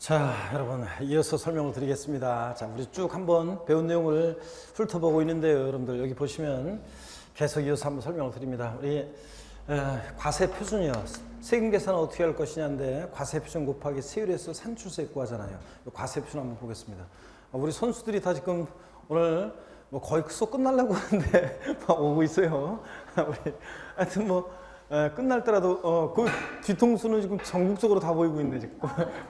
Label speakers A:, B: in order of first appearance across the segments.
A: 자, 여러분 이어서 설명을 드리겠습니다. 자, 우리 쭉 한번 배운 내용을 훑어보고 있는데요. 여러분들 여기 보시면 계속 이어서 한번 설명을 드립니다. 우리 과세 표준이요. 세금 계산은 어떻게 할 것이냐인데 과세 표준 곱하기 세율에서 산출세 구하잖아요. 과세 표준 한번 보겠습니다. 우리 선수들이 다 지금 오늘 뭐 거의 수업 끝나려고 하는데 막 오고 있어요. 우리 하여튼 뭐 끝날 때라도 그 뒤통수는 지금 전국적으로 다 보이고 있는데 지금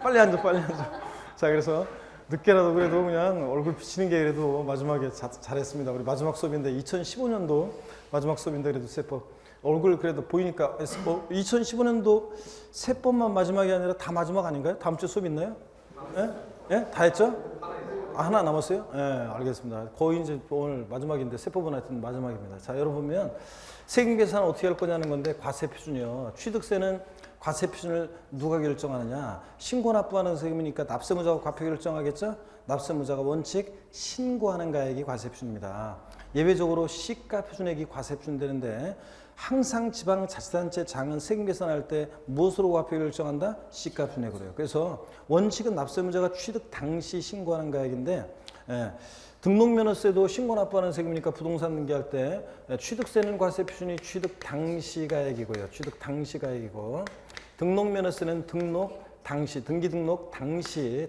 A: 빨리 앉아 빨리 앉아. 자, 그래서 늦게라도 그래도 그냥 얼굴 비치는 게 그래도 마지막에 잘했습니다. 우리 마지막 수업인데 2015년도 마지막 수업인데 그래도 세법 얼굴 그래도 보이니까 2015년도 세법만 마지막이 아니라 다 마지막 아닌가요? 다음 주 수업 있나요? 예? 예? 다 했죠? 하나 남았어요? 예, 알겠습니다. 거의 이제 오늘 마지막인데 세법은 하여튼 마지막입니다. 자, 여러분 보면 세금 계산 어떻게 할 거냐는 건데 과세 표준이요. 취득세는 과세 표준을 누가 결정하느냐? 신고 납부하는 세금이니까 납세무자가 과표 결정하겠죠? 납세무자가 원칙 신고하는 가액이 과세 표준입니다. 예외적으로 시가 표준액이 과세 표준되는데 항상 지방자치단체 장은 세금 계산할 때 무엇으로 과표 결정한다? 시가 표준액으로요. 그래서 원칙은 납세무자가 취득 당시 신고하는 가액인데 등록면허세도 신고 납부하는 세금이니까 부동산 등기할 때 취득세는 과세 표준이 취득 당시 가액이고요. 취득 당시 가액이고 등록면허세는 등록 당시 등기 등록 당시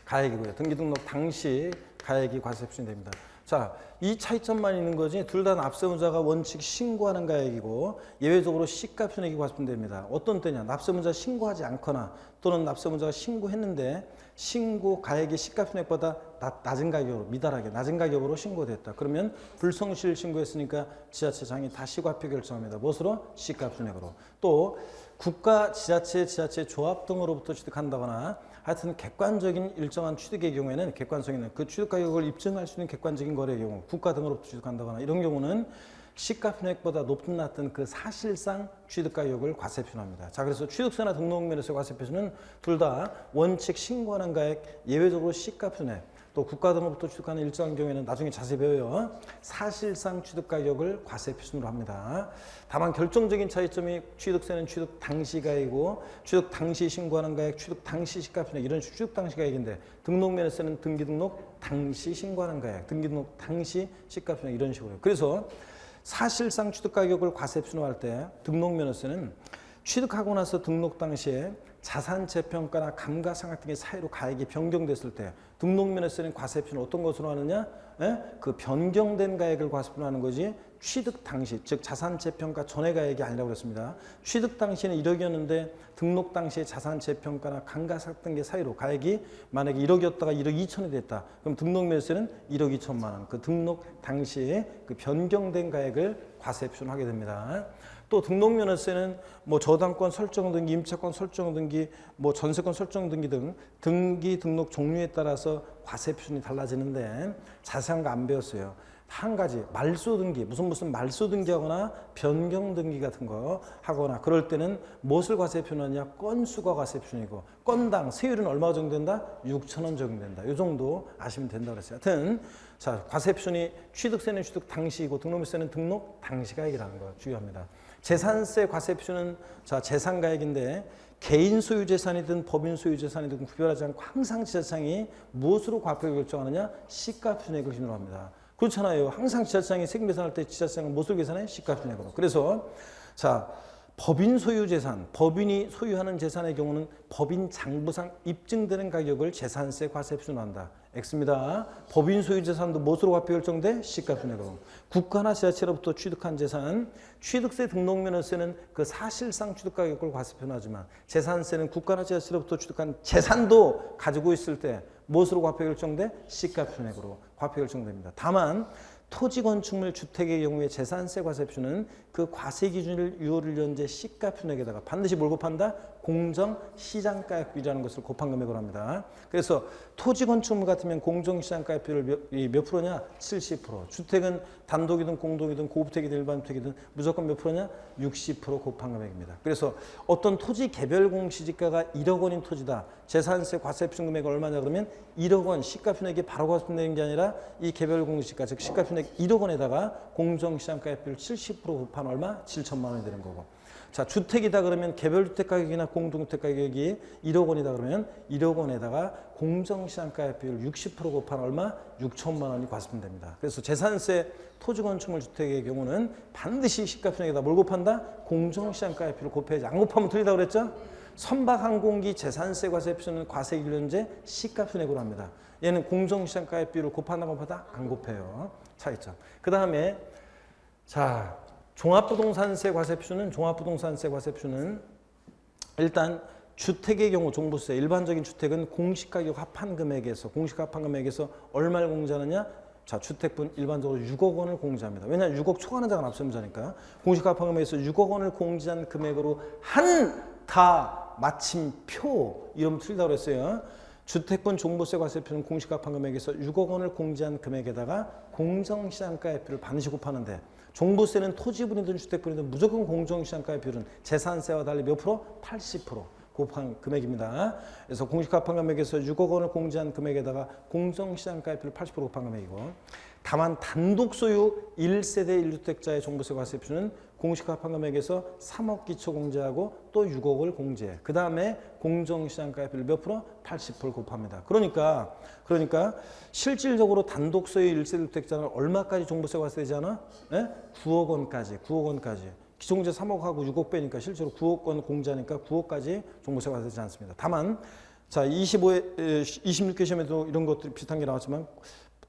A: 가액이고요. 등기 등록 당시 가액이 과세 표준이 됩니다. 자, 이 차이점만 있는 거지 둘 다 납세무자가 원칙 신고하는 가액이고 예외적으로 시가 표준액이 과세됩니다. 어떤 때냐? 납세무자 신고하지 않거나 또는 납세무자가 신고했는데 신고 가액이 시가 표준액보다 낮은 가격으로 미달하게 낮은 가격으로 신고됐다. 그러면 불성실 신고했으니까 지자체장이 다시 과표 결정합니다. 무엇으로? 시가 표준액으로. 또 국가, 지자체, 지자체 조합 등으로부터 취득한다거나 하여튼 객관적인 일정한 취득의 경우에는 객관성 있는 그 취득 가격을 입증할 수 있는 객관적인 거래의 경우 국가 등으로부터 취득한다거나 이런 경우는 시가 표준액보다 높든 낮든 그 사실상 취득 가격을 과세 표준합니다. 자, 그래서 취득세나 등록면허세 과세 표준은 둘 다 원칙 신고하는 가액 예외적으로 시가 표준액 또 국가 등으로부터 취득하는 일정한 경우에는 나중에 자세히 배워요. 사실상 취득 가격을 과세 표준으로 합니다. 다만 결정적인 차이점이 취득세는 취득 당시 가액이고 취득 당시 신고하는 가액, 취득 당시 시가 표준액 이런 취득 당시 가액인데 등록면허세는 등기 등록 당시 신고하는 가액, 등기 등록 당시 시가 표준액 이런 식으로요. 그래서 사실상 취득 가격을 과세 표준화할 때 등록면허세는 취득하고 나서 등록 당시에 자산 재평가나 감가상각 등의 사유로 가액이 변경됐을 때 등록면허세는 과세 표준을 어떤 것으로 하느냐? 그 변경된 가액을 과세 표준하는 거지 취득 당시, 즉 자산 재평가 전의 가액이 아니라고 그랬습니다. 취득 당시에는 1억이었는데 등록 당시에 자산 재평가나 감가상각 등의 사유로 가액이 만약에 1억이었다가 1억 2천이 됐다. 그럼 등록면허세는 1억 2천만 원. 그 등록 당시에 그 변경된 가액을 과세 표준하게 됩니다. 또 등록면허세는 뭐 저당권 설정 등기, 임차권 설정 등기, 뭐 전세권 설정 등기 등 등기 등록 종류에 따라서 과세 표준이 달라지는데 자세한 거 안 배웠어요. 한 가지 말소 등기, 무슨 말소 등기하거나 변경 등기 같은 거 하거나 그럴 때는 무엇을 과세 표준하냐? 건수가 과세 표준이고 건당 세율은 얼마 정도 된다? 6,000원 적용된다. 이 정도 아시면 된다고 그랬어요. 하여튼 자, 과세 표준이 취득세는 취득 당시이고 등록세는 등록 당시 가액이라는 거 중요합니다. 재산세 과세 표준은 자, 재산 가액인데 개인 소유 재산이든 법인 소유 재산이든 구별하지 않고 항상 지자체장이 무엇으로 과표 결정하느냐? 시가 표준액을 기준으로 합니다. 그렇잖아요. 항상 지자체장이 세금 계산할 때 지자체장은 무엇을 계산해? 시가 표준액으로. 그래서 자, 법인 소유 재산, 법인이 소유하는 재산의 경우는 법인 장부상 입증되는 가격을 재산세 과세 표준으로 한다. X입니다. 법인 소유 재산도 무엇으로 과표 결정돼? 시가 표준액으로. 국가나 지자체로부터 취득한 재산, 취득세 등록면허세는 그 사실상 취득 가격을 과세 표준하지만 재산세는 국가나 지자체로부터 취득한 재산도 가지고 있을 때 무엇으로 과표 결정돼? 시가 표준액으로 과표 결정됩니다. 다만 토지 건축물 주택의 경우에 재산세 과세 표준은 그 과세 기준을 유효를 연재 시가 표준액에다가 반드시 뭘 곱한다? 공정 시장가액비라는 것을 곱한 금액으로 합니다. 그래서 토지 건축물 같으면 공정 시장가액비율 몇 프로냐? 70%. 주택은 단독이든 공동이든 고주택이든 일반주택이든 무조건 몇 프로냐? 60% 곱한 금액입니다. 그래서 어떤 토지 개별 공시지가가 1억 원인 토지다. 재산세 과세 표준 금액이 얼마냐 그러면 1억 원 시가 표준액이 바로 과세되는 게 아니라 이 개별 공시지가 즉 시가 표준액 1억 원에다가 공정 시장가액비율 70% 곱한 얼마? 7천만 원이 되는 거고. 자, 주택이다 그러면 개별주택 가격이나 공동주택 가격이 1억 원이다 그러면 1억 원에다가 공정시장가액 비율 60% 곱한 얼마? 6천만 원이 과세됩니다. 그래서 재산세 토지 건축물 주택의 경우는 반드시 시가편액에다 뭘 곱한다? 공정시장가액 비율을 곱해야지. 안 곱하면 틀리다고 그랬죠? 선박항공기 재산세 과세표는 과세기준제 시가편액으로 합니다. 얘는 공정시장가액 비율을 곱한다 곱하다 안 곱해요. 차이점. 그 다음에 자 종합부동산세 과세표는 일단 주택의 경우 종부세 일반적인 주택은 공시가격 합한 금액에서 얼마를 공제하느냐? 자, 주택분 일반적으로 6억 원을 공제합니다. 왜냐하면 6억 초과하는 자가 납세의무자니까. 공시가 합한 금액에서 6억 원을 공제한 금액으로 한다 마침표 이러면 틀리다고 그랬어요. 주택분 종부세 과세표는 공시가 합한 금액에서 6억 원을 공제한 금액에다가 공정시장가액 비율을 반드시 곱하는데 종부세는 토지분이든 주택분이든 무조건 공정시장가액 비율은 재산세와 달리 몇 프로? 80% 곱한 금액입니다. 그래서 공시가 합한 금액에서 6억 원을 공제한 금액에다가 공정시장가액 비율 80% 곱한 금액이고 다만 단독 소유 1세대 1주택자의 종부세 과세표는 공시가 합한 금액에서 3억 기초 공제하고 또 6억을 공제. 그 다음에 공정시장가액 비율 몇 프로? 80%를 곱합니다. 그러니까 실질적으로 단독 소유 1세대 주택자는 얼마까지 종부세 과세되지 않아? 네? 9억 원까지. 기초공제 3억하고 6억 빼니까 실제로 9억 원 공제하니까 9억까지 종부세 과세되지 않습니다. 다만 자 26개 시험에도 이런 것들이 비슷한 게 나왔지만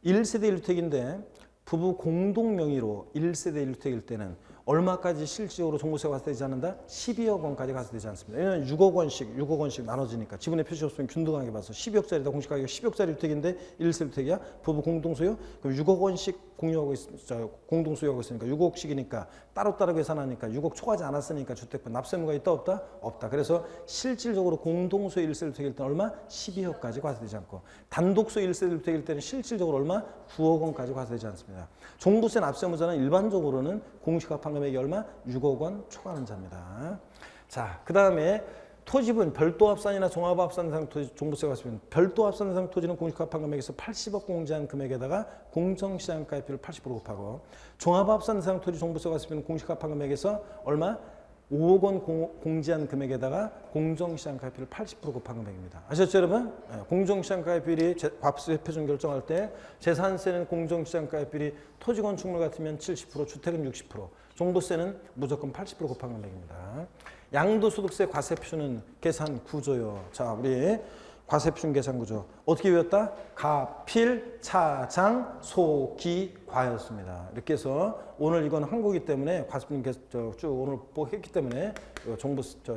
A: 1세대 1주택인데 부부 공동 명의로 1세대 1주택일 때는 얼마까지 실질적으로 종부세 과세되지 않는다? 12억 원까지 과세되지 않습니다. 왜냐하면 6억 원씩 나눠지니까 지분의 표시 없으면 균등하게 봐서 12억짜리다 공시가격 10억짜리 주택인데 1세 주택이야 부부 공동소유 그럼 6억 원씩 공동소유하고 있으니까 6억씩이니까 따로따로 계산하니까 6억 초과하지 않았으니까 주택분 납세의무가 있다 없다? 없다. 그래서 실질적으로 공동소유 1세 주택일 때는 얼마? 12억까지 과세되지 않고 단독소유 1세 주택일 때는 실질적으로 얼마? 9억 원까지 과세되지 않습니다. 종부세 납세의무자는 일반적으로는 공시가 합한 금액이 얼마? 6억 원 초과하는 자입니다. 자, 그 다음에 토지분 별도합산이나 종합합산 대상 토지 종부세 과세표는 별도합산 대상 토지는 공시가 합한 금액에서 80억 공제한 금액에다가 공정시장가액 비율 80% 곱하고 종합합산 대상 토지 종부세 과세표는 공시가 합한 금액에서 얼마? 5억 원 공제한 금액에다가 공정시장가액 비율 80% 곱한 금액입니다. 아셨죠 여러분? 공정시장가액 비율이 과세 표준 결정할 때 재산세는 공정시장가액 비율이 토지 건축물 같으면 70%, 주택은 60%, 종부세는 무조건 80% 곱한 금액입니다. 양도소득세 과세표준 계산 구조요. 자, 우리 과세표준 계산 구조 어떻게 외웠다? 가필, 차장, 소기, 과였습니다. 이렇게 해서 오늘 이건 한국이기 때문에 과세표준 쭉 오늘 했기 때문에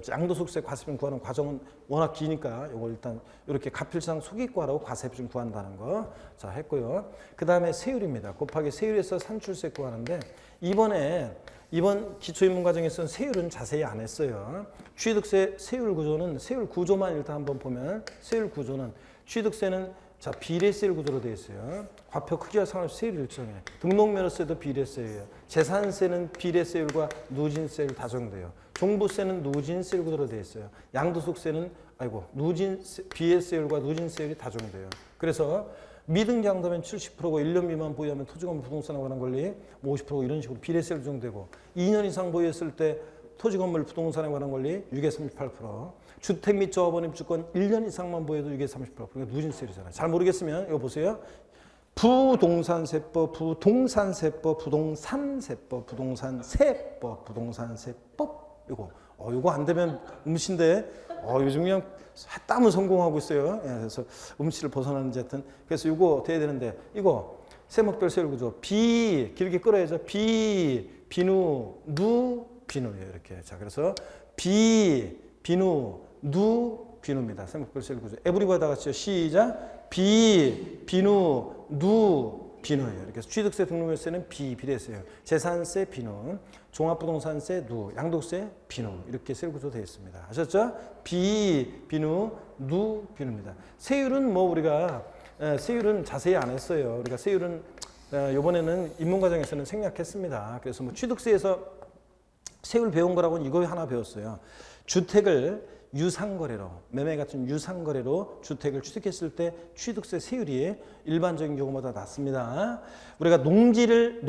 A: 양도소득세 과세표준 구하는 과정은 워낙 기니까 이걸 일단 이렇게 가필상 소기과라고 과세표준 구한다는 거 자 했고요. 그 다음에 세율입니다. 곱하기 세율에서 산출세 구하는데 이번 기초입문과정에서는 세율은 자세히 안 했어요. 취득세 세율 구조는 세율 구조만 일단 한번 보면 세율 구조는 취득세는 자 비례세율 구조로 되어 있어요. 과표 크기와 상관없이 세율이 일정해. 등록면허세도 비례세예요. 재산세는 비례세율과 누진세율 다 적용돼요. 종부세는 누진세율 구조로 되어 있어요. 양도소득세는 비례세율과 누진세율이 다 적용돼요. 그래서 미등기양도면 70%고 1년 미만 보유하면 토지건물 부동산에 관한 권리 50% 이런 식으로 비례세율 적용되고 2년 이상 보유했을 때 토지건물 부동산에 관한 권리 6에서 38%, 주택 및 조합원 입주권 1년 이상만 보유해도 6에서 38%. 그러니까 누진세율이잖아요. 잘 모르겠으면 이거 보세요. 부동산세법, 이거 안 되면 음치인데 요즘 그냥 땀을 성공하고 있어요. 예, 그래서 음치를 벗어나는지 하여튼 그래서 이거 돼야 되는데 이거 세목별 세율 구조 비 길게 끌어야죠. 비누 비누예요. 이렇게 자 그래서 비누 비누입니다. 세목별 세율 구조 에브리바디 다 같이요. 시작 비누 비누예요. 이렇게 취득세 등록물세는 비례세요. 재산세 비누, 종합부동산세 양도세 비누 이렇게 세율 구조 되어 있습니다. 아셨죠? 비누 비누입니다. 세율은 우리가 세율은 자세히 안 했어요. 우리가 세율은 이번에는 입문과정에서는 생략했습니다. 그래서 취득세에서 세율 배운 거라고는 이거 하나 배웠어요. 주택을 유상거래로, 매매 같은 유상거래로 주택을 취득했을 때 취득세 세율이 일반적인 경우보다 낮습니다. 우리가 농지를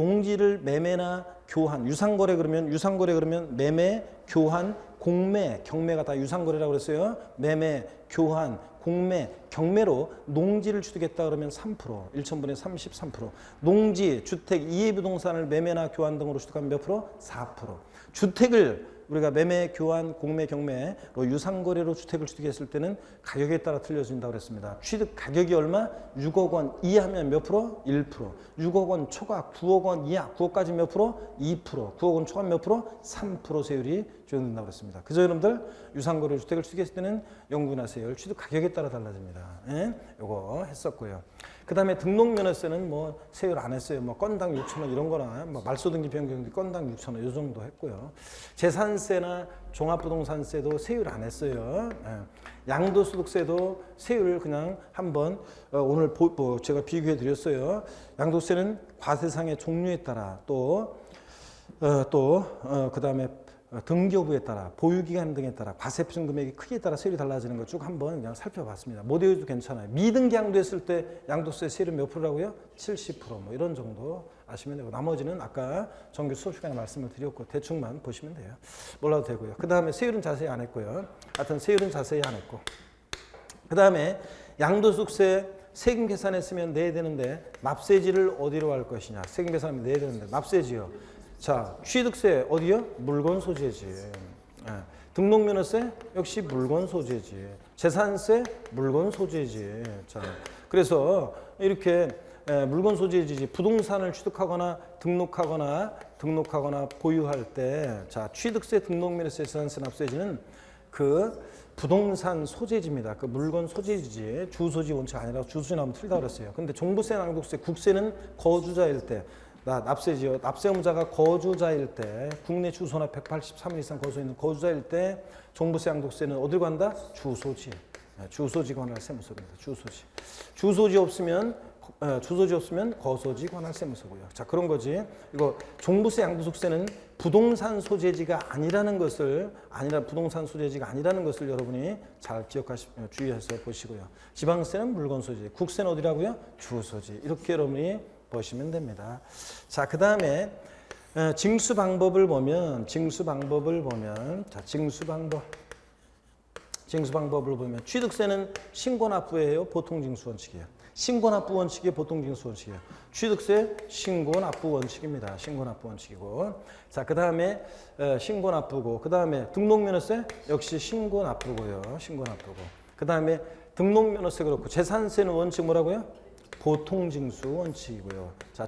A: 매매나 교환, 유상거래 그러면 매매, 교환, 공매, 경매가 다 유상거래라고 그랬어요. 매매, 교환, 공매, 경매로 농지를 취득했다 그러면 3%, 1,000분의 33%. 농지, 주택, 이해부동산을 매매나 교환 등으로 취득하면 몇 프로? 4%. 주택을 우리가 매매, 교환, 공매, 경매로 유상거래로 주택을 취득했을 때는 가격에 따라 틀려진다고 그랬습니다. 취득 가격이 얼마? 6억 원 이하면 몇 프로? 1%. 6억 원 초과, 9억 원 이하, 9억까지 몇 프로? 2%. 9억 원 초과 몇 프로? 3% 세율이 적용된다고 그랬습니다. 그래서 여러분들 유상거래 주택을 취득했을 때는 연구나 세율, 취득 가격에 따라 달라집니다. 예? 요거 했었고요. 그 다음에 등록면허세는 뭐 세율 안 했어요. 뭐 건당 6,000원 이런 거나 뭐 말소등기 변경비 건당 6,000원 이 정도 했고요. 재산세나 종합부동산세도 세율 안 했어요. 예. 양도소득세도 세율 그냥 한번 오늘 제가 비교해 드렸어요. 양도세는 과세상의 종류에 따라 그 다음에 등기여부에 따라, 보유기간 등에 따라, 과세표준 금액이 크기에 따라 세율이 달라지는 것 쭉 한번 그냥 살펴봤습니다. 모델도 괜찮아요. 미등기 양도했을 때 양도세 세율은 몇 프로라고요? 70% 뭐 이런 정도 아시면 되고, 나머지는 아까 정규 수업 시간에 말씀을 드렸고 대충만 보시면 돼요. 몰라도 되고요. 그 다음에 세율은 자세히 안 했고요. 하여튼 세율은 자세히 안 했고, 그 다음에 양도소득세 세금 계산했으면 내야 되는데 납세지를 어디로 할 것이냐. 세금 계산하면 내야 되는데 납세지요. 자, 취득세 어디요? 물건 소재지. 예. 등록면허세 역시 물건 소재지. 재산세 물건 소재지. 자, 그래서 이렇게 물건 소재지. 부동산을 취득하거나 등록하거나 보유할 때, 자, 취득세, 등록면허세, 재산세, 납세지는 그 부동산 소재지입니다. 그 물건 소재지지. 주소지 원칙 아니라 주소지 나오면 틀리다고 그랬어요. 근데 종부세, 양도세, 국세는 거주자일 때, 납세지요. 납세 의무자가 거주자일 때, 국내 주소나 183일 이상 거주해 있는 거주자일 때 종부세, 양도세는 어디로 간다? 주소지. 주소지 관할 세무서입니다. 주소지 없으면 거소지 관할 세무서고요. 자, 그런 거지. 이거 종부세, 양도소득세는 부동산 소재지가 아니라는 것을 여러분이 잘 주의해서 보시고요. 지방세는 물건 소재, 국세는 어디라고요? 주소지. 이렇게 여러분이 보시면 됩니다. 자, 그 다음에 징수 방법을 보면 취득세는 신고납부예요, 보통징수 원칙이에요. 신고납부 원칙이에요, 보통징수 원칙이에요. 취득세 신고납부 원칙입니다. 신고납부 원칙이고, 자, 그 다음에 신고납부고, 그 다음에 등록면허세 역시 신고납부고요. 그 다음에 등록면허세 그렇고, 재산세는 원칙 뭐라고요? 보통징수 원칙이고요. 자,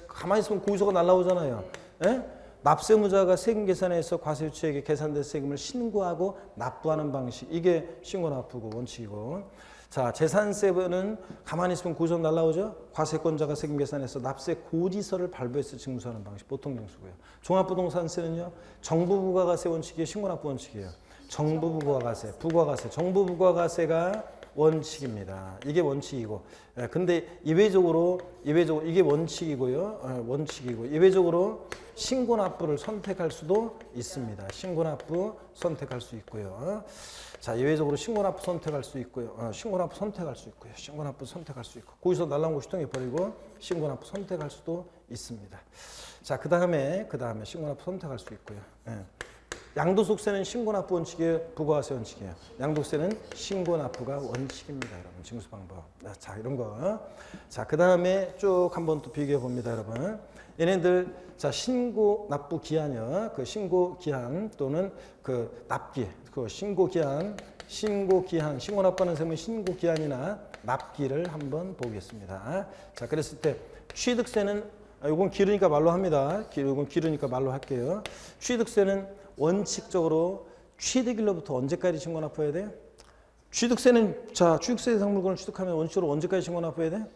A: 가만히 있으면 고의소가 날라오잖아요. 예? 납세무자가 세금 계산에서 과세유치에게 계산된 세금을 신고하고 납부하는 방식, 이게 신고납부고 원칙이고, 자, 재산세는 가만히 있으면 고의소가 날라오죠. 과세권자가 세금 계산에서 납세 고지서를 발부해서 징수하는 방식, 보통징수고요. 종합부동산세는요, 정부부가가세 원칙이에요, 신고납부 원칙이에요. 정부부가가세가 원칙입니다. 이게 원칙이고, 근데 예외적으로 이게 원칙이고요. 예외적으로 신고납부를 선택할 수도 있습니다. 신고납부 선택할 수 있고요. 자, 예외적으로 신고납부 선택할 수 있고요. 신고납부 선택할 수 있고, 거기서 날라온 거 휴통해 버리고 신고납부 선택할 수도 있습니다. 자, 그 다음에 신고납부 선택할 수 있고요. 양도소득세는 신고납부 원칙이에요, 부가세 원칙이에요. 양도세는 신고납부가 원칙입니다, 여러분. 징수 방법. 자, 이런 거. 자, 그 다음에 쭉 한번 또 비교해 봅니다, 여러분. 얘네들, 자, 신고납부 기한이요. 그 신고기한 또는 그 납기, 그 신고기한, 신고납부하는 세무의 신고기한이나 납기를 한번 보겠습니다. 자, 그랬을 때 취득세는, 이건 길으니까 말로 합니다. 이건 길으니까 말로 할게요. 취득세는 원칙적으로 취득일로부터 언제까지 신고납부해야 돼요? 취득세는, 자, 취득세 대상 물건을 취득하면 원칙적으로 언제까지 신고납부해야 돼요?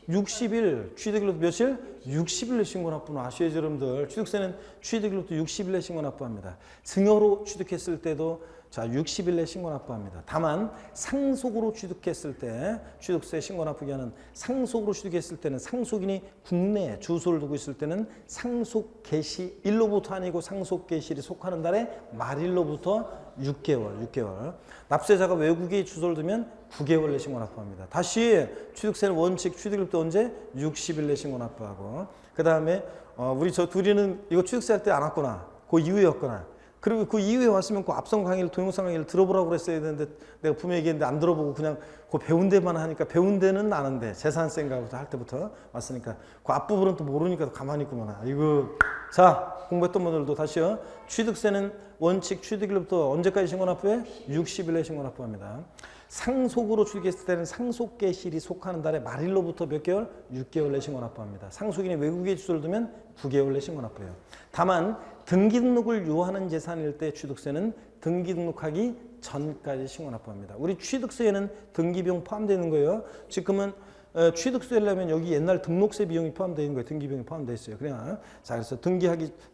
A: 60일, 취득일로부터 며칠? 60일에 신고납부는 아셔야죠, 여러분들. 취득세는 취득일로부터 60일에 신고납부합니다. 증여로 취득했을 때도 자, 60일 내 신고 납부합니다. 다만 상속으로 취득했을 때 취득세 신고 납부 기한은 상속으로 취득했을 때는 상속인이 국내에 주소를 두고 있을 때는 상속 개시일로부터 아니고 상속 개시일이 속하는 달의 말일로부터 6개월. 납세자가 외국에 주소를 두면 9개월 내 신고 납부합니다. 다시 취득세는 원칙 취득일부터 언제? 60일 내 신고 납부하고 그 다음에 우리 저 둘이는 이거 취득세 할 때 안 왔구나. 그 이후였거나 그리고 그 이후에 왔으면 그 앞선 강의를 동영상 강의를 들어보라고 그랬어야 되는데 내가 분명히 얘기했는데 안 들어보고 그냥 그 배운 데만 하니까 배운 데는 아는데 재산세인가부터 할 때부터 왔으니까 그 앞부분은 또 모르니까 가만히 있구만. 이거 자 공부했던 분들도 다시요. 취득세는 원칙 취득일부터 언제까지 신고 납부해? 60일에 신고 납부합니다. 상속으로 취득했을 때는 상속 개시일이 속하는 달의 말일로부터 몇 개월? 6개월 내 신고 납부합니다. 상속인이 외국에 주소를 두면 9개월 내 신고 납부해요. 다만 등기 등록을 요하는 재산일 때 취득세는 등기 등록하기 전까지 신고 납부합니다. 우리 취득세에는 등기비용 포함되어 있는 거예요. 지금은 취득세를 하면 여기 옛날 등록세 비용이 포함되어 있는 거예요. 등기 비용이 포함되어 있어요. 그냥 자 그래서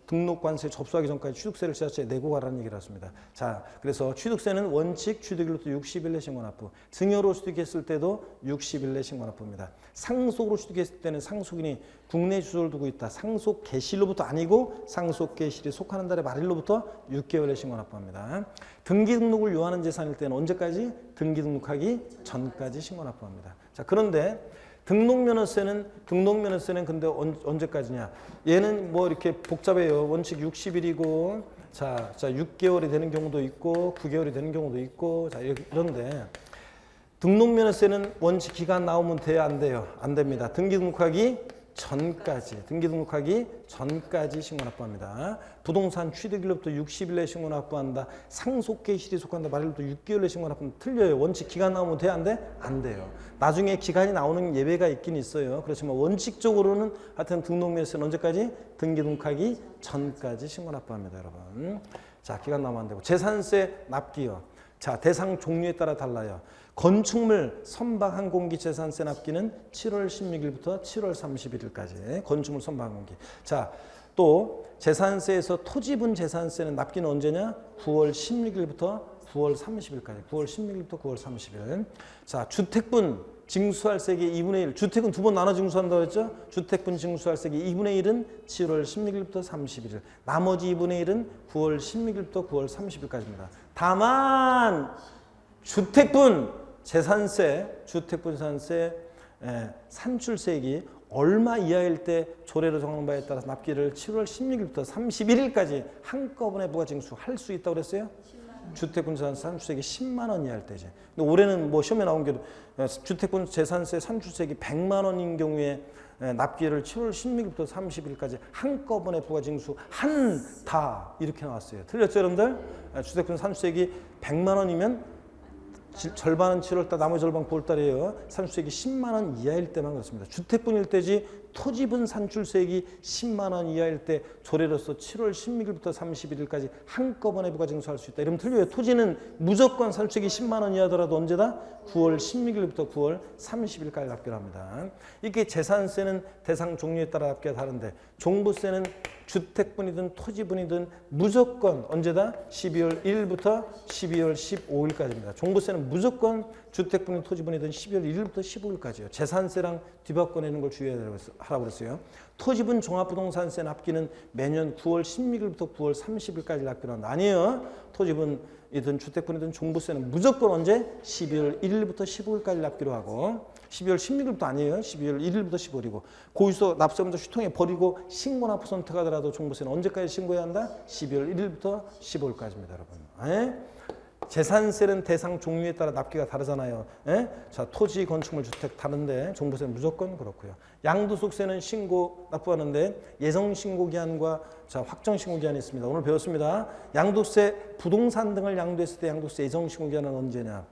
A: 등록관세 접수하기 전까지 취득세를 지자체에 내고 가라는 얘기를 했습니다. 자 그래서 취득세는 원칙 취득일로부터 60일 내 신고 납부, 증여로 취득했을 때도 60일 내 신고 납부입니다. 상속으로 취득했을 때는 상속인이 국내 주소를 두고 있다. 상속 개시일로부터 아니고 상속 개시일이 속하는 달의 말일로부터 6개월에 신고 납부합니다. 등기 등록을 요하는 재산일 때는 언제까지? 등기 등록하기 전까지 신고 납부합니다. 자 그런데 등록면허세는 근데 언제까지냐? 얘는 뭐 이렇게 복잡해요. 원칙 60일이고 자 6개월이 되는 경우도 있고 9개월이 되는 경우도 있고 자 이런데 등록면허세는 원칙 기간 나오면 돼요, 안 돼요? 안 됩니다. 등기 등록하기 전까지 신고 납부합니다. 부동산 취득일로부터 60일 내 신고 납부한다. 상속 개시일이 속한다. 말일로부터 6개월 내 신고 납부는 틀려요. 원칙 기간 나오면 돼? 안 돼? 안 돼요. 나중에 기간이 나오는 예외가 있긴 있어요. 그렇지만 원칙적으로는 하여튼 등록면허세는 언제까지? 등기 등록하기 전까지 신고 납부합니다, 여러분. 자, 기간 나오면 안 되고. 재산세 납기요. 자, 대상 종류에 따라 달라요. 건축물 선박 항공기 재산세 납기는 7월 16일부터 7월 31일까지 건축물 선박 항공기. 자, 또 재산세에서 토지분 재산세는 납기는 언제냐? 9월 16일부터 9월 30일까지. 9월 16일부터 9월 30일. 자, 주택분 징수할세기 2분의 1. 주택은 두 번 나눠 징수한다고 했죠? 주택분 징수할세기 2분의 1은 7월 16일부터 31일. 나머지 2분의 1은 9월 16일부터 9월 30일까지입니다. 다만 주택분 재산세 산출세액이 얼마 이하일 때 조례로 정하는 바에 따라서 납기를 7월 16일부터 31일까지 한꺼번에 부가징수할 수 있다고 그랬어요? 주택분 재산세 산출세액이 10만 원 이하일 때지. 근데 올해는 뭐 시험에 나온 게 주택분 재산세 산출세액이 100만 원인 경우에 납기를 7월 16일부터 30일까지 한꺼번에 부가징수한다 이렇게 나왔어요. 틀렸죠, 여러분들? 주택분 산출세액이 100만 원이면 절반은 7월달, 나머지 절반 9월달이에요. 산출세액이 10만 원 이하일 때만 그렇습니다. 주택분일 때지 토지분 산출세액이 10만 원 이하일 때 조례로서 7월 16일부터 31일까지 한꺼번에 부가징수할 수 있다. 이러면 틀려요. 토지는 무조건 산출세액이 10만 원 이하더라도 언제다? 9월 16일부터 9월 30일까지 납기를 합니다. 이게 재산세는 대상 종류에 따라 납기가 다른데 종부세는 주택분이든 토지분이든 무조건 언제다? 12월 1일부터 12월 15일까지입니다. 종부세는 무조건 주택분이든 토지분이든 12월 1일부터 15일까지예요. 재산세랑 뒤바꿔내는 걸 주의하라고 그랬어요. 토지분 종합부동산세 납기는 매년 9월 16일부터 9월 30일까지 납기를 한다. 아니에요. 토지분이든 주택분이든 종부세는 무조건 언제? 12월 1일부터 15일까지 납기로 하고 12월 16일부터 아니에요. 12월 1일부터 15일이고 고유소 납세금도 휴통에 버리고 신고납부 선택하더라도 종부세는 언제까지 신고해야 한다? 12월 1일부터 15일까지입니다, 여러분. 재산세는 대상 종류에 따라 납기가 다르잖아요. 자, 토지, 건축물, 주택 다른데 종부세는 무조건 그렇고요. 양도소득세는 신고 납부하는데 예정신고기한과 확정신고기한이 있습니다. 오늘 배웠습니다. 양도세, 부동산 등을 양도했을 때 양도세 예정신고기한은 언제냐?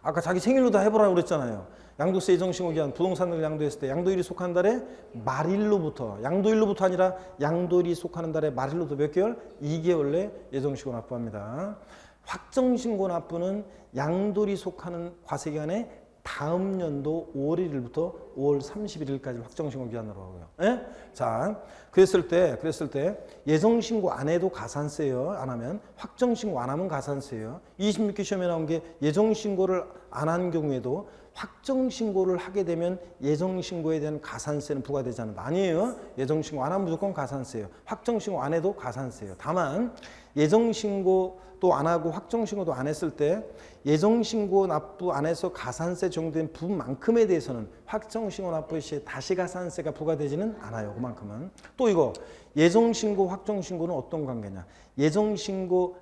A: 아까 자기 생일로 다 해보라고 그랬잖아요. 양도세 예정신고기한 부동산 등을 양도했을 때 양도일이 속하는 달에 말일로부터 양도일로부터 아니라 양도일이 속하는 달에 말일로부터 몇 개월? 2개월 내 예정신고 납부합니다. 확정신고 납부는 양도일이 속하는 과세기간에 다음 연도 5월 1일부터 5월 31일까지 확정신고 기한으로 하고요. 예? 자, 그랬을 때 예정신고 안 해도 가산세요. 안 하면 확정신고 안 하면 가산세요. 26기 시험에 나온 게 예정신고를 안 한 경우에도 확정신고를 하게 되면 예정신고에 대한 가산세는 부과되지 않는다. 아니에요. 예정신고 안 하면 무조건 가산세예요. 확정신고 안 해도 가산세예요. 다만 예정신고도 안 하고 확정신고도 안 했을 때 예정신고 납부 안 해서 가산세 정도된 부분만큼에 대해서는 확정신고 납부 시에 다시 가산세가 부과되지는 않아요. 그만큼은. 또 이거 예정신고 확정신고는 어떤 관계냐. 예정신고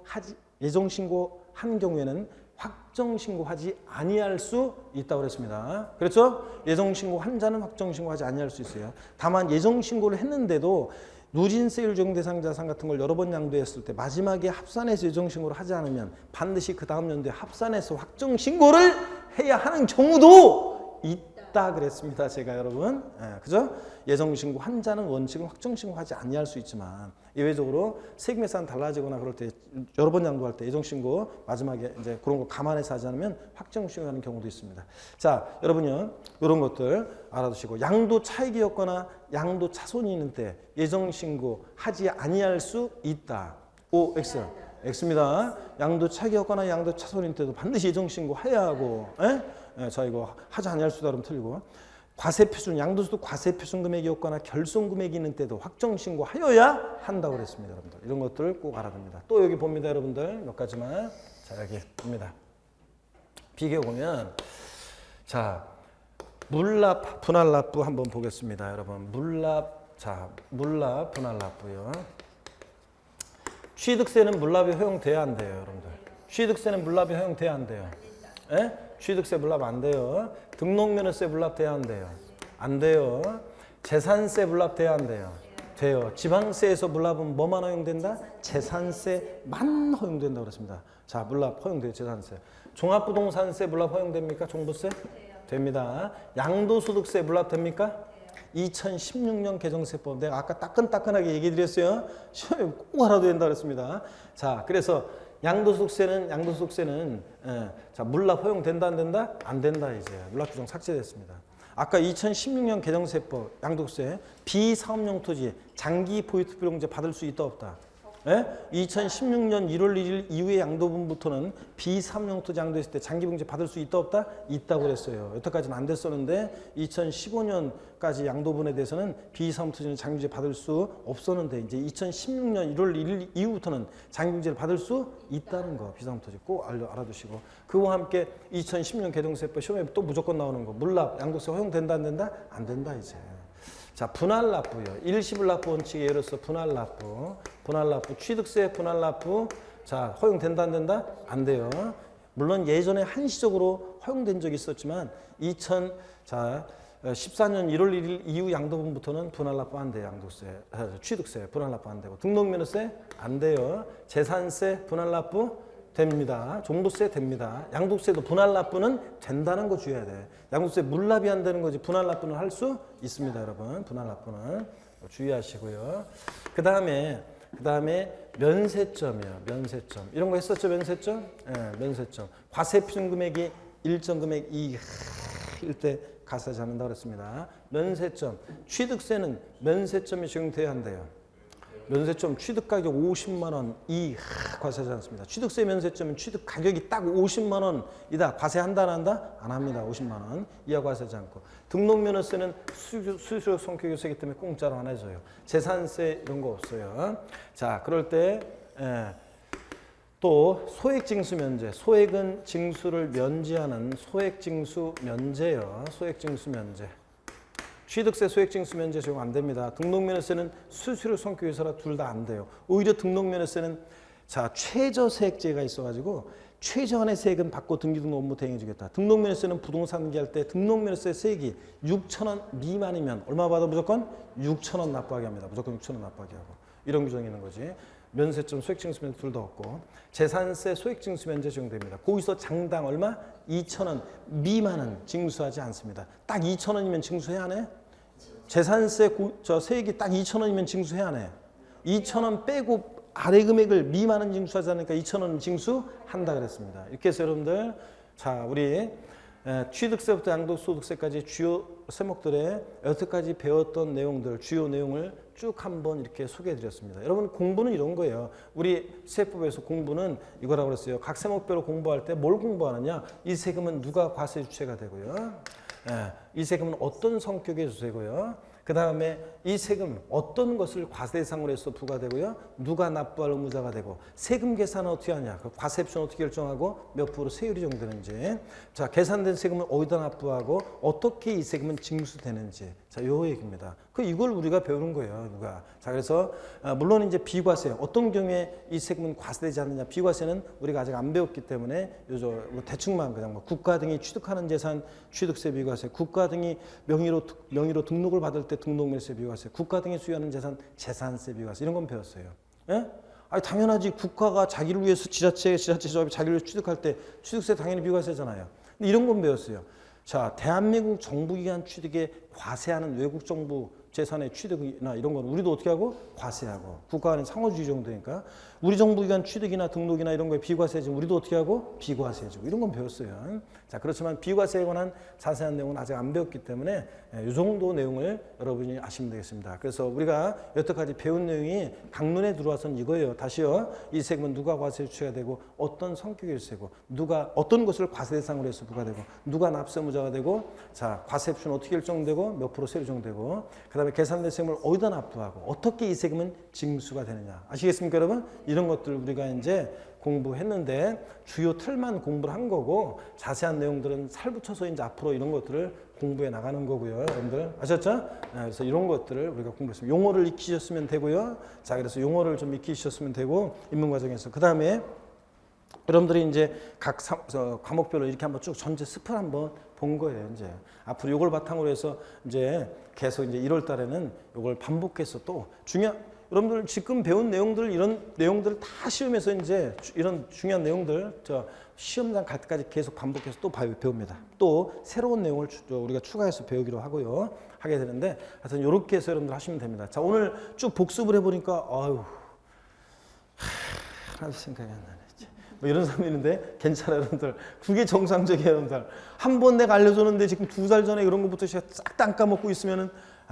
A: 한 경우에는 확정신고하지 아니할 수 있다고 그랬습니다. 그렇죠? 예정신고 자는 확정신고하지 아니할 수 있어요. 다만 예정신고를 했는데도 누진세율 적용 대상 자산 같은 걸 여러 번 양도했을 때 마지막에 합산해서 예정신고를 하지 않으면 반드시 그 다음 연도에 합산해서 확정신고를 해야 하는 경우도 있다 그랬습니다. 제가 여러분. 그죠? 예정신고 자는 원칙은 확정신고하지 아니할 수 있지만 예외적으로 세금예산 달라지거나 그럴 때 여러 번 양도할 때 예정신고 마지막에 이제 그런 거 감안해서 하지 않으면 확정신고하는 경우도 있습니다. 자, 여러분요 이런 것들 알아두시고 양도 차익이었거나 양도 차손이 있는 때 예정신고 하지 아니할 수 있다. O, X. X입니다. 양도 차익이었거나 양도 차손인 때도 반드시 예정신고 해야 하고, 자 이거 하지 아니할 수다 그러면 틀리고. 과세표준, 양도소득 과세표준 금액이었거나 결손 금액이 있는 때도 확정신고 하여야 한다고 그랬습니다. 여러분들. 이런 것들 꼭 알아야 됩니다. 또 여기 봅니다. 여러분들. 몇 가지만. 자, 여기 봅니다. 비교 보면 자, 물납, 분할납부 한번 보겠습니다. 여러분. 물납, 분할납부요. 취득세는 물납이 허용돼야 안 돼요. 여러분들. 취득세는 물납이 허용돼야 안 돼요. 예? 취득세 물납 안 돼요. 등록면허세 물납 돼야 안 돼요. 안 돼요. 재산세 물납 돼야 안 돼요. 돼요. 지방세에서 물납은 뭐만 허용된다? 재산세만 허용된다고 그랬습니다. 자, 물납 허용돼요. 재산세. 종합부동산세 물납 허용됩니까? 종부세? 됩니다. 양도소득세 물납 됩니까? 2016년 개정세법 내가 아까 따끈따끈하게 얘기 드렸어요. 시험에 꼭 알아도 된다 그랬습니다. 자, 그래서 양도소득세는 자, 물납 허용된다 안 된다? 안 된다 이제. 물납 규정 삭제됐습니다. 아까 2016년 개정세법 양도세 비사업용 토지 장기 포인트비용제 받을 수 있다 없다? 예? 2016년 1월 1일 이후의 양도분부터는 비사업용 토지 양도했을 때 장기봉제 받을 수 있다 없다? 있다고 그랬어요. 여태까지는 안 됐었는데 2015년까지 양도분에 대해서는 비사업용 토지는 장기봉제 받을 수 없었는데 이제 2016년 1월 1일 이후부터는 장기봉제를 받을 수 있다는 거 비사업용 토지 꼭 알아두시고 그와 함께 2010년 개정세법 시험에 또 무조건 나오는 거 물납 양도세 허용된다 안 된다? 안 된다 이제. 자, 분할납부요. 일시불납부 원칙에 예로서 분할납부, 취득세 분할납부. 자, 허용된다 안 된다? 안 돼요. 물론 예전에 한시적으로 허용된 적이 있었지만 14년 1월 1일 이후 양도분부터는 분할납부 안 돼요. 취득세 분할납부 안 되고 등록면허세 안 돼요. 재산세 분할납부 됩니다. 종부세 됩니다. 양도세도 분할납부는 된다는 거 주의해야 돼. 양도세 물납이 안 되는 거지 분할납부는 할 수 있습니다, 여러분. 분할납부는 주의하시고요. 그 다음에 면세점이요. 면세점. 이런 거 했었죠, 면세점? 네, 면세점. 과세표준 금액이 일정 금액 이일 때 가산하지 않는다고 그랬습니다. 면세점. 취득세는 면세점이 적용돼야 한대요. 면세점 취득 가격 50만 원 과세하지 않습니다. 취득세 면세점은 취득 가격이 딱 50만 원이다. 과세한다 안 한다? 안 합니다. 50만 원 이하 과세하지 않고. 등록면허세는 수수료 성격요소이기 때문에 공짜로 안 해줘요. 재산세 이런 거 없어요. 자, 그럴 때 또 소액징수 면제. 소액은 징수를 면제하는 소액징수 면제요. 소액징수 면제. 취득세 소액징수 면제 적용 안 됩니다. 등록면허세는 수수료 성격요소라 둘 다 안 돼요. 오히려 등록면허세는 자 최저세액제가 있어가지고 최저한의 세액은 받고 등기등록 업무 대행해주겠다. 등록면허세는 부동산 등기할 때 등록면허세 세액이 6,000원 미만이면 얼마 받아 무조건 6,000원 납부하게 합니다. 무조건 6,000원 납부하게 하고 이런 규정이 있는 거지. 면세점 소액징수 면제 둘 다 없고 재산세 소액징수 면제 적용됩니다. 거기서 장당 얼마? 2,000원 미만은 징수하지 않습니다. 딱 2,000원이면 징수해야 하네? 재산세 세액이 딱 2,000원이면 징수해야 하네. 2,000원 빼고 아래 금액을 미만은 징수하지 않으니까 2,000원 징수한다 그랬습니다. 이렇게 해서 여러분들 자 우리 취득세부터 양도소득세까지 주요 세목들의 여태까지 배웠던 내용들, 주요 내용을 쭉 한번 이렇게 소개해 드렸습니다. 여러분 공부는 이런 거예요. 우리 세법에서 공부는 이거라고 그랬어요. 각 세목별로 공부할 때 뭘 공부하느냐? 이 세금은 누가 과세 주체가 되고요. 이 세금은 어떤 성격의 주세고요. 그 다음에 이 세금 어떤 것을 과세 대상으로 해서 부과되고요. 누가 납부할 의무자가 되고 세금 계산은 어떻게 하냐. 그 과세표는 어떻게 결정하고 몇 프로 세율이 정되는지. 자, 계산된 세금은 어디다 납부하고 어떻게 이 세금은 징수되는지. 자, 요 얘기입니다. 이걸 우리가 배우는 거예요. 누가. 자, 그래서 물론 이제 비과세 어떤 경우에 이 세금은 과세되지 않느냐. 비과세는 우리가 아직 안 배웠기 때문에 요저 대충만 그냥 뭐 국가 등이 취득하는 재산 취득세 비과세, 국가 등이 명의로 등록을 받을 때 등록물세 비과세, 국가 등이 수여하는 재산 재산세 비과세 이런 건 배웠어요. 예? 아니 당연하지. 국가가 자기를 위해서 지자체 조합이 자기를 위해서 취득할 때 취득세 당연히 비과세잖아요. 근데 이런 건 배웠어요. 자, 대한민국 정부기관 취득에 과세하는 외국 정부 재산의 취득이나 이런 건 우리도 어떻게 하고? 과세하고. 국가는 상호주의 정도니까. 우리 정부기관 취득이나 등록이나 이런 거에 비과세지만 우리도 어떻게 하고? 비과세해주고. 이런 건 배웠어요. 자, 그렇지만 비과세에 관한 자세한 내용은 아직 안 배웠기 때문에 이 정도 내용을 여러분이 아시면 되겠습니다. 그래서 우리가 여태까지 배운 내용이 강론에 들어와서는 이거예요. 다시요. 이 세금은 누가 과세 주체가 되고 어떤 성격일 세고 누가 어떤 것을 과세 대상으로 해서 부과되고 누가 납세 의무자가 되고 자, 과세표는 어떻게 결정되고 몇 프로 세율 정되고 그다음에 계산된 세금을 어디다 납부하고 어떻게 이 세금은 징수가 되느냐. 아시겠습니까, 여러분? 이런 것들 우리가 이제 공부했는데 주요 틀만 공부를 한 거고 자세한 내용들은 살붙여서 이제 앞으로 이런 것들을 공부해 나가는 거고요. 여러분들 아셨죠? 그래서 이런 것들을 우리가 공부했습니다. 용어를 익히셨으면 되고요. 자, 그래서 용어를 좀 익히셨으면 되고 입문 과정에서 그다음에 여러분들이 이제 각 과목별로 이렇게 한번 쭉 전체 습을 한번 본 거예요. 이제 앞으로 이걸 바탕으로 해서 이제 계속 이제 1월 달에는 이걸 반복해서 또 여러분들 지금 배운 내용들 이런 내용들을 다 시험에서 이제 이런 중요한 내용들 시험장 갈 때까지 계속 반복해서 또 배웁니다. 또 새로운 내용을 우리가 추가해서 배우기로 하게 되는데 하여튼 이렇게 해서 여러분들 하시면 됩니다. 자, 오늘 쭉 복습을 해보니까 하나도 생각이 안 나네. 뭐 이런 사람이 있는데 괜찮아요, 여러분들. 그게 정상적이에요, 여러분들. 한 번 내가 알려줬는데 지금 2달 전에 이런 것부터 싹 다 안 까먹고 있으면은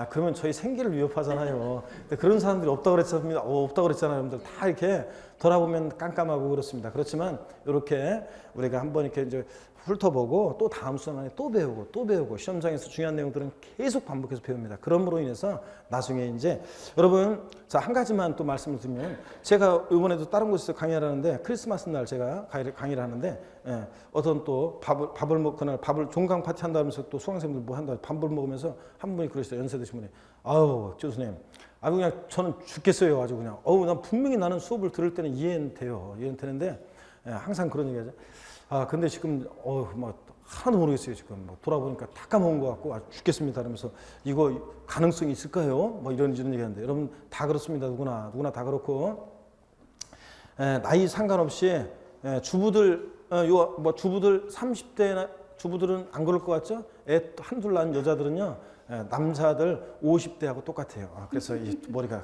A: 그러면 저희 생계를 위협하잖아요. 근데 그런 사람들이 없다고 그랬잖아요, 여러분들. 다 이렇게 돌아보면 깜깜하고 그렇습니다. 그렇지만 이렇게 우리가 한번 이렇게 이제 훑어보고 또 다음 수업에 또 배우고 시험장에서 중요한 내용들은 계속 반복해서 배웁니다. 그럼으로 인해서 나중에 이제 여러분 자, 한 가지만 또 말씀을 드리면 제가 이번에도 다른 곳에서 강의를 하는데 크리스마스 날 제가 강의를 하는데 어떤 또 그날 밥을 종강 파티 한다면서 또 수강생들 뭐 한다 밥을 먹으면서 한 분이 그러시더라고요. 연세 드신 분이 교수님 그냥 저는 죽겠어요. 아주 그냥 난 분명히 나는 수업을 들을 때는 이해는 되는데 항상 그런 얘기하죠. 근데 지금 하나도 모르겠어요. 지금 돌아보니까 다 까먹은 것 같고 죽겠습니다. 그러면서 이거 가능성이 있을까요? 이런 얘기하는데 여러분 다 그렇습니다. 누구나 다 그렇고 나이 상관없이 주부들 30대나 주부들은 안 그럴 것 같죠? 애 한둘 낳은 여자들은요. 남자들 50대하고 똑같아요. 그래서 이 머리가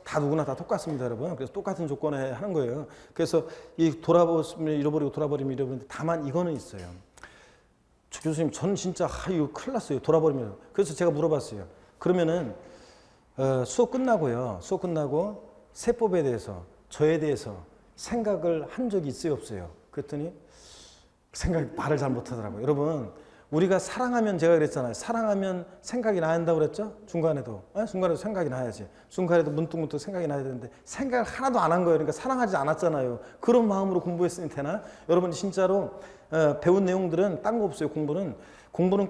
A: 다 누구나 다 똑같습니다, 여러분. 그래서 똑같은 조건에 하는 거예요. 그래서 이 돌아버리면 잃어버리는데 다만 이거는 있어요. 교수님, 전 진짜 이거 큰일 났어요. 돌아버리면. 그래서 제가 물어봤어요. 그러면은 수업 끝나고 세법에 대해서 저에 대해서 생각을 한 적이 있어요, 없어요? 그랬더니 말을 잘 못하더라고요. 여러분. 우리가 사랑하면 제가 그랬잖아요. 사랑하면 생각이 나야 한다고 그랬죠? 중간에도 생각이 나야지. 중간에도 문득문득 생각이 나야 되는데 생각을 하나도 안 한 거예요. 그러니까 사랑하지 않았잖아요. 그런 마음으로 공부했으니 되나? 여러분 진짜로 배운 내용들은 딴 거 없어요. 공부는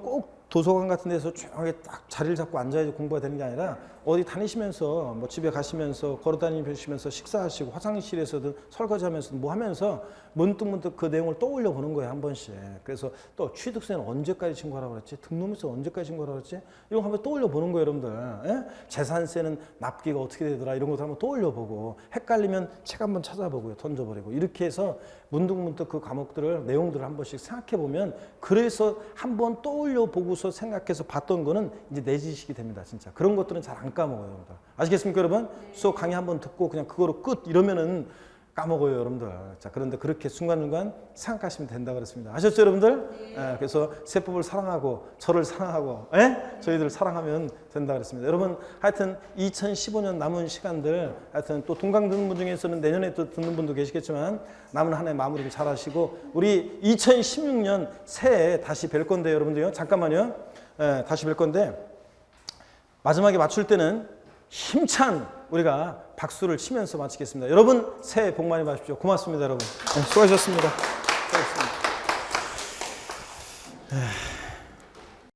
A: 꼭 도서관 같은 데서 조용하게 딱 자리를 잡고 앉아야지 공부가 되는 게 아니라 어디 다니시면서 집에 가시면서 걸어다니시면서 식사하시고 화장실에서든 설거지하면서든 뭐 하면서 문득문득 그 내용을 떠올려 보는 거예요. 한 번씩. 그래서 또 취득세는 언제까지 신고하라고 그랬지? 등록세 언제까지 신고하라고 그랬지? 이런 거 한번 떠올려 보는 거예요, 여러분들. 재산세는 납기가 어떻게 되더라 이런 것도 한번 떠올려 보고 헷갈리면 책 한번 찾아보고요. 던져버리고 이렇게 해서 문득문득 그 과목들을 내용들을 한 번씩 생각해 보면 그래서 한번 떠올려 보고서 생각해서 봤던 거는 이제 내 지식이 됩니다. 진짜 그런 것들은 잘 안 까먹어요, 여러분들. 아시겠습니까, 여러분? 수업 강의 한번 듣고 그냥 그거로 끝 이러면은 까먹어요, 여러분들. 자, 그런데 그렇게 순간순간 생각하시면 된다 그랬습니다. 아셨죠, 여러분들? 예, 그래서 세법을 사랑하고 저를 사랑하고 저희들을 사랑하면 된다 그랬습니다. 여러분, 하여튼 2015년 남은 시간들 하여튼 또 동강 듣는 분 중에서는 내년에 또 듣는 분도 계시겠지만 남은 한 해 마무리를 잘 하시고 우리 2016년 새해에 다시 뵐 건데요, 여러분들요. 잠깐만요. 예, 다시 뵐 건데 마지막에 맞출 때는 힘찬 우리가 박수를 치면서 마치겠습니다. 여러분 새해 복 많이 받으십시오. 고맙습니다, 여러분. 수고하셨습니다. 수고하셨습니다.